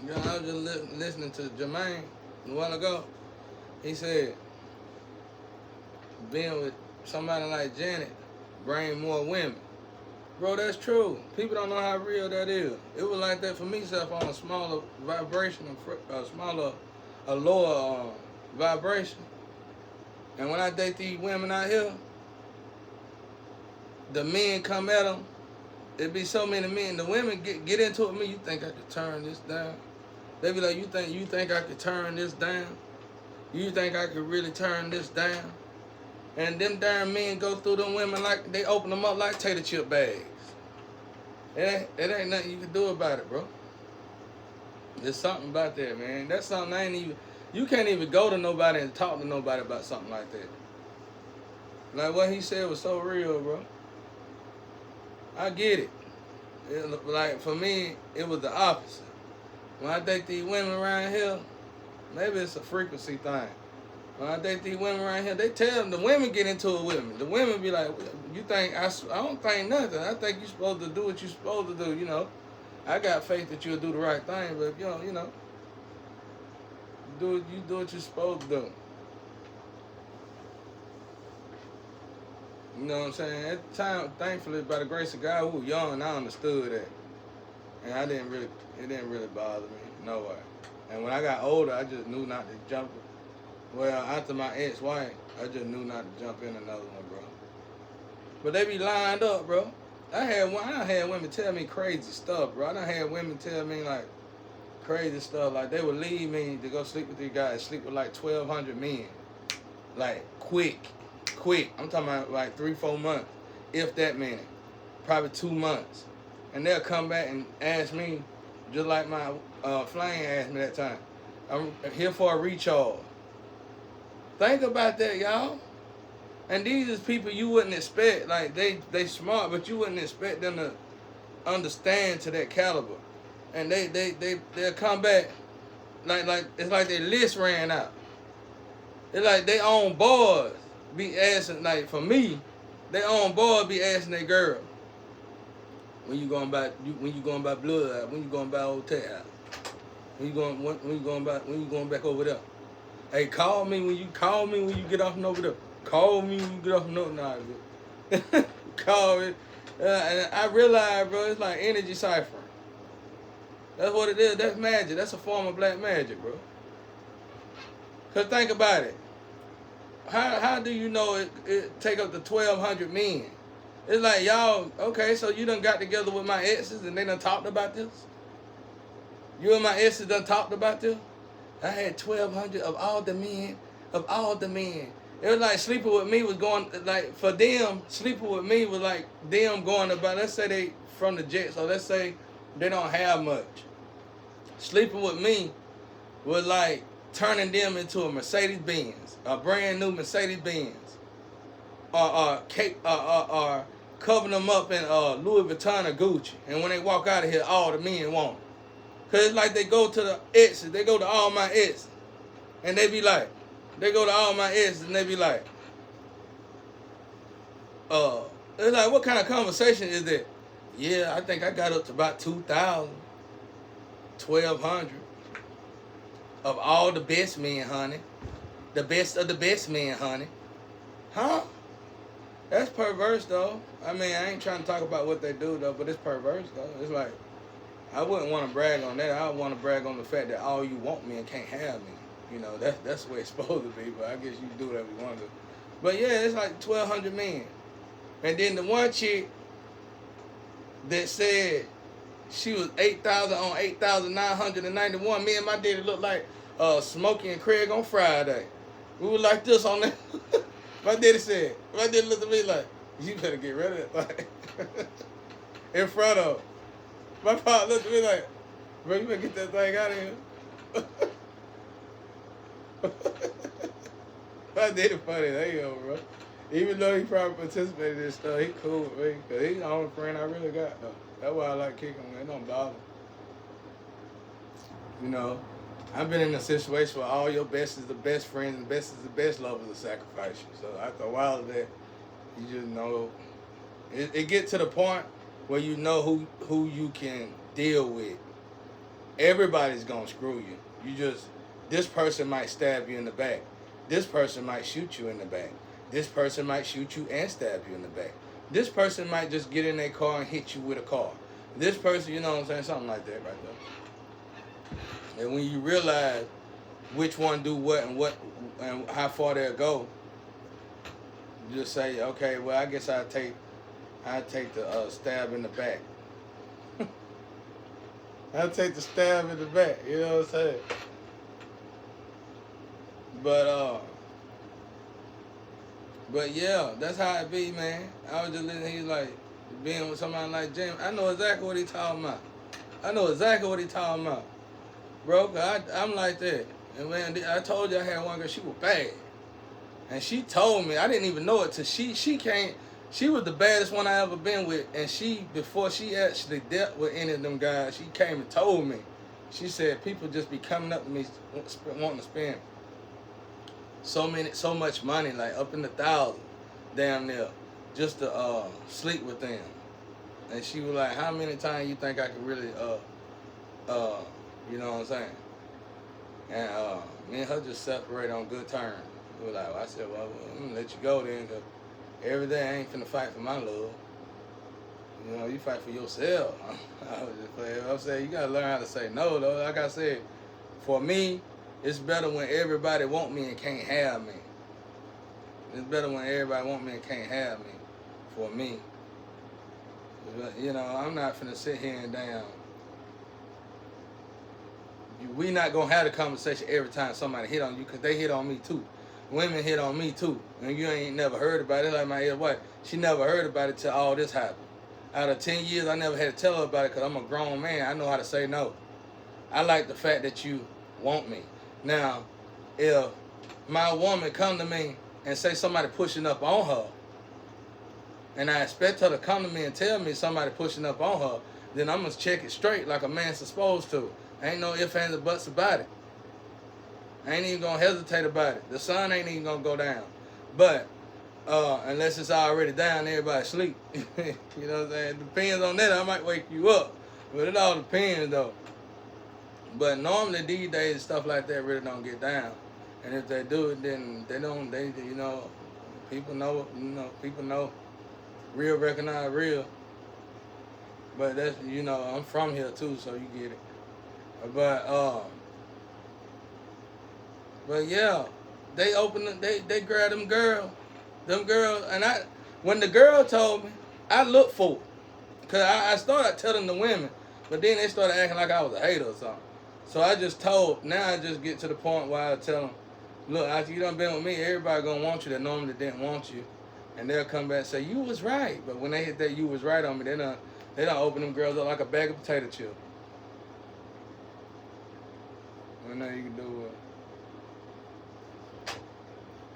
You know, I was just listening to Jermaine a while ago. He said being with somebody like Janet bring more women. Bro, that's true. People don't know how real that is. It was like that for me, self on a smaller vibration, a smaller, a lower vibration. And when I date these women out here, the men come at them. It be so many men. The women get into it with me. You think I could turn this down? They be like, you think I could turn this down? You think I could really turn this down? And them damn men go through them women like they open them up like tater chip bags. It ain't nothing you can do about it, bro. There's something about that, man. That's something I ain't even. You can't even go to nobody and talk to nobody about something like that. Like what he said was so real, bro. I get it. Like for me, it was the opposite. When I date these women around here, maybe it's a frequency thing. When I date these women around here, they tell them, the women get into it with me. The women be like, you think, I don't think nothing. I think you're supposed to do what you're supposed to do, you know. I got faith that you'll do the right thing, but, you do what you're supposed to do. You know what I'm saying? At the time, thankfully, by the grace of God, we were young, and I understood that. And it didn't really bother me, no way. And when I got older, I just knew not to jump. Well, after my ex-wife, I just knew not to jump in another one, bro. But they be lined up, bro. I done had women tell me crazy stuff, bro. I done had women tell me like crazy stuff, like they would leave me to go sleep with these guys, sleep with like 1,200 men, like quick. I'm talking about like 3-4 months, if that many, probably 2 months, and they'll come back and ask me, just like my flame asked me that time. I'm here for a recharge. Think about that, y'all. And these is people you wouldn't expect. Like they smart, but you wouldn't expect them to understand to that caliber. And they'll come back like it's like their list ran out. It's like they own boys be asking, like for me, they own boys be asking their girl, when you going by blood, when you going by old tab, when you going back over there. Hey, call me when you get off and over there. Call me when you get off and over there. Call me. And I realize, bro, it's like energy ciphering. That's what it is. That's magic. That's a form of black magic, bro. Cause think about it. How do you know it take up to 1,200 men? It's like y'all, okay, so you done got together with my exes and they done talked about this? You and my exes done talked about this? I had 1,200 of all the men. It was like sleeping with me was going, like for them, sleeping with me was like them going about, let's say they from the Jets, so let's say they don't have much. Sleeping with me was like turning them into a Mercedes Benz, a brand new Mercedes Benz, or covering them up in Louis Vuitton or Gucci. And when they walk out of here, all the men want them. Cause it's like they go to the exes, they go to all my exes, and they be like, and they be like, it's like, what kind of conversation is that? Yeah, I think I got up to about 2,000, 1,200 of all the best men, honey. The best of the best men, honey. Huh? That's perverse, though. I mean, I ain't trying to talk about what they do, though, but it's perverse, though. It's like, I wouldn't want to brag on that. I would want to brag on the fact that all you want me and can't have me. You know, that's the way it's supposed to be, but I guess you do whatever you want to do. But yeah, it's like 1,200 men. And then the one chick that said she was 8,000 on 8,991, me and my daddy looked like Smokey and Craig on Friday. We were like this on that. My daddy looked at me like, you better get rid of that thing. In front of. My pop looked at me like, bro, you better get that thing out of here. My daddy funny, there you go, bro. Even though he probably participated in this stuff, he cool with me. Cause he's the only friend I really got, though. That's why I like kicking him. It don't bother. You know, I've been in a situation where all your best is the best friends and best is the best lovers will sacrifice you. So after a while of that, you just know, it get to the point where you know who you can deal with. Everybody's gonna screw you. This person might stab you in the back. This person might shoot you in the back. This person might shoot you and stab you in the back. This person might just get in their car and hit you with a car. This person, you know what I'm saying? Something like that right there. And when you realize which one do what and how far they'll go, you just say, okay, well, I guess I take the stab in the back. I'll take the stab in the back. You know what I'm saying? But yeah, that's how it be, man. I was just listening. He's like being with somebody like Jim. I know exactly what he talking about. Bro. I'm like that. And man, I told you I had one girl. She was bad, and she told me I didn't even know it till she came. She was the baddest one I ever been with, and before she actually dealt with any of them guys, she came and told me. She said people just be coming up to me wanting to spend so much money, like up in the thousands, damn near, just to sleep with them. And she was like, "How many times you think I could really you know what I'm saying?" And me and her just separated on good terms. We were like, I said, well, I'm gonna let you go then, cause every day I ain't finna fight for my love. You know, you fight for yourself. I was just playing. I'm saying you gotta learn how to say no, though. Like I said, for me, it's better when everybody want me and can't have me. It's better when everybody want me and can't have me. For me, you know, I'm not finna sit here and damn. We not gonna have the conversation every time somebody hit on you, cause they hit on me too. Women hit on me too, and you ain't never heard about it. Like my ex-wife, she never heard about it till all this happened. Out of 10 years, I never had to tell her about it, cause I'm a grown man. I know how to say no. I like the fact that you want me. Now, if my woman come to me and say somebody pushing up on her, and I expect her to come to me and tell me somebody pushing up on her, then I'm gonna check it straight like a man's supposed to. Ain't no ifs, ands, or buts about it. I ain't even gonna hesitate about it. The sun ain't even gonna go down. But unless it's already down, everybody sleep. You know what I'm saying? Depends on that. I might wake you up. But it all depends though. But normally these days stuff like that really don't get down. And if they do it, then they don't. They you know, people know. You know, people know. Real recognize real. But that's you know, I'm from here too, so you get it. But yeah, they they grabbed them girls, and when the girl told me, I looked for it, cause I started telling the women, but then they started acting like I was a hater or something. So I just now I just get to the point where I tell them, look, after you done been with me, everybody gonna want you that normally didn't want you, and they'll come back and say you was right, but when they hit that you was right on me, they don't open them girls up like a bag of potato chips. Well, now you can do it.